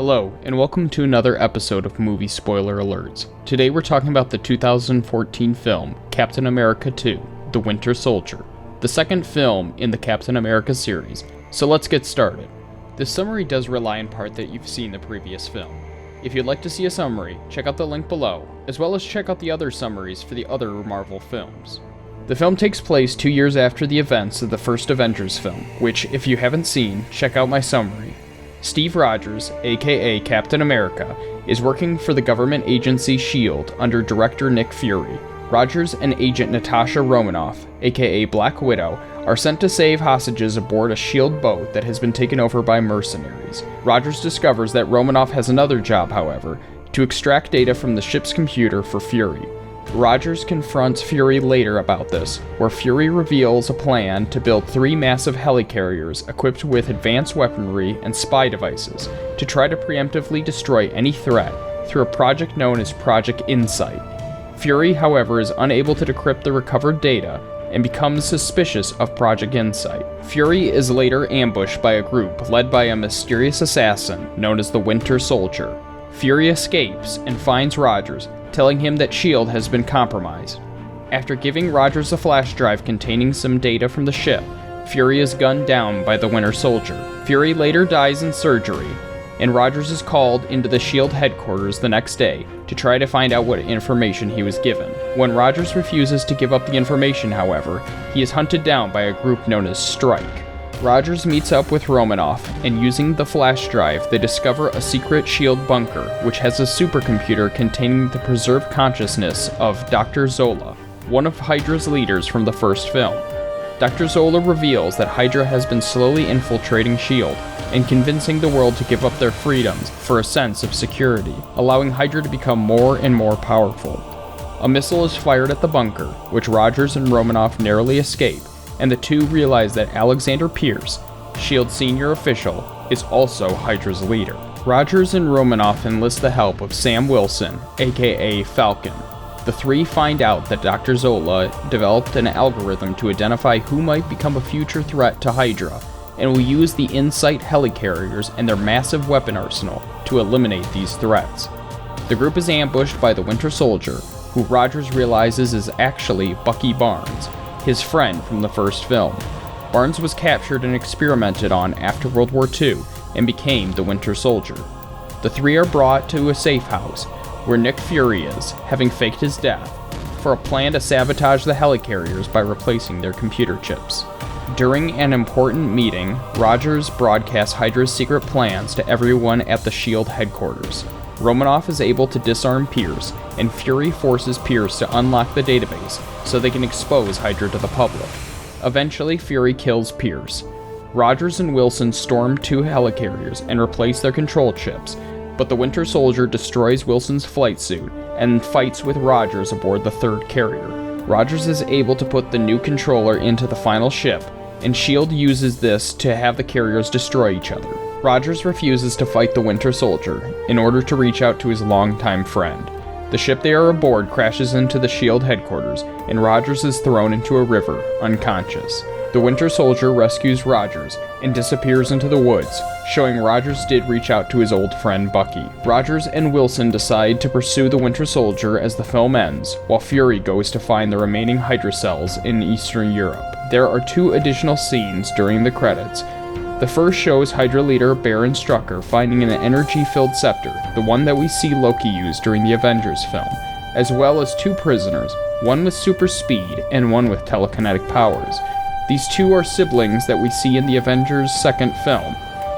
Hello, and welcome to another episode of Movie Spoiler Alerts. Today we're talking about the 2014 film, Captain America 2, The Winter Soldier, the second film in the Captain America series, so let's get started. This summary does rely in part that you've seen the previous film. If you'd like to see a summary, check out the link below, as well as check out the other summaries for the other Marvel films. The film takes place 2 years after the events of the first Avengers film, which, if you haven't seen, check out my summary. Steve Rogers, aka Captain America, is working for the government agency S.H.E.I.L.D. under director Nick Fury. Rogers and agent Natasha Romanoff, aka Black Widow, are sent to save hostages aboard a S.H.I.E.L.D. boat that has been taken over by mercenaries. Rogers discovers that Romanoff has another job, however, to extract data from the ship's computer for Fury. Rogers confronts Fury later about this, where Fury reveals a plan to build 3 massive helicarriers equipped with advanced weaponry and spy devices to try to preemptively destroy any threat through a project known as Project Insight. Fury, however, is unable to decrypt the recovered data and becomes suspicious of Project Insight. Fury is later ambushed by a group led by a mysterious assassin known as the Winter Soldier. Fury escapes and finds Rogers, telling him that S.H.I.E.L.D. has been compromised. After giving Rogers a flash drive containing some data from the ship, Fury is gunned down by the Winter Soldier. Fury later dies in surgery, and Rogers is called into the S.H.I.E.L.D. headquarters the next day to try to find out what information he was given. When Rogers refuses to give up the information, however, he is hunted down by a group known as Strike. Rogers meets up with Romanoff, and using the flash drive, they discover a secret S.H.I.E.L.D. bunker, which has a supercomputer containing the preserved consciousness of Dr. Zola, one of Hydra's leaders from the first film. Dr. Zola reveals that Hydra has been slowly infiltrating S.H.I.E.L.D. and convincing the world to give up their freedoms for a sense of security, allowing Hydra to become more and more powerful. A missile is fired at the bunker, which Rogers and Romanoff narrowly escape, and the two realize that Alexander Pierce, S.H.I.E.L.D. senior official, is also Hydra's leader. Rogers and Romanoff enlist the help of Sam Wilson, aka Falcon. The three find out that Dr. Zola developed an algorithm to identify who might become a future threat to Hydra, and will use the Insight helicarriers and their massive weapon arsenal to eliminate these threats. The group is ambushed by the Winter Soldier, who Rogers realizes is actually Bucky Barnes, his friend from the first film. Barnes was captured and experimented on after World War II and became the Winter Soldier. The three are brought to a safe house where Nick Fury is, having faked his death, for a plan to sabotage the helicarriers by replacing their computer chips. During an important meeting, Rogers broadcasts Hydra's secret plans to everyone at the S.H.I.E.L.D. headquarters. Romanoff is able to disarm Pierce, and Fury forces Pierce to unlock the database so they can expose Hydra to the public. Eventually, Fury kills Pierce. Rogers and Wilson storm 2 helicarriers and replace their control chips, but the Winter Soldier destroys Wilson's flight suit and fights with Rogers aboard the 3rd carrier. Rogers is able to put the new controller into the final ship, and S.H.I.E.L.D. uses this to have the carriers destroy each other. Rogers refuses to fight the Winter Soldier in order to reach out to his longtime friend. The ship they are aboard crashes into the S.H.I.E.L.D. headquarters, and Rogers is thrown into a river, unconscious. The Winter Soldier rescues Rogers and disappears into the woods, showing Rogers did reach out to his old friend Bucky. Rogers and Wilson decide to pursue the Winter Soldier as the film ends, while Fury goes to find the remaining Hydra cells in Eastern Europe. There are 2 additional scenes during the credits. The first shows Hydra leader Baron Strucker finding an energy-filled scepter, the one that we see Loki use during the Avengers film, as well as 2 prisoners, one with super speed and one with telekinetic powers. These 2 are siblings that we see in the Avengers' second film,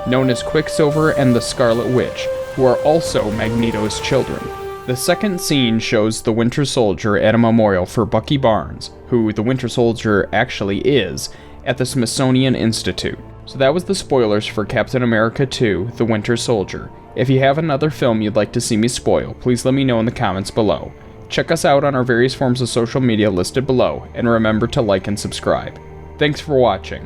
known as Quicksilver and the Scarlet Witch, who are also Magneto's children. The second scene shows the Winter Soldier at a memorial for Bucky Barnes, who the Winter Soldier actually is, at the Smithsonian Institute. So that was the spoilers for Captain America 2, The Winter Soldier. If you have another film you'd like to see me spoil, please let me know in the comments below. Check us out on our various forms of social media listed below, and remember to like and subscribe. Thanks for watching.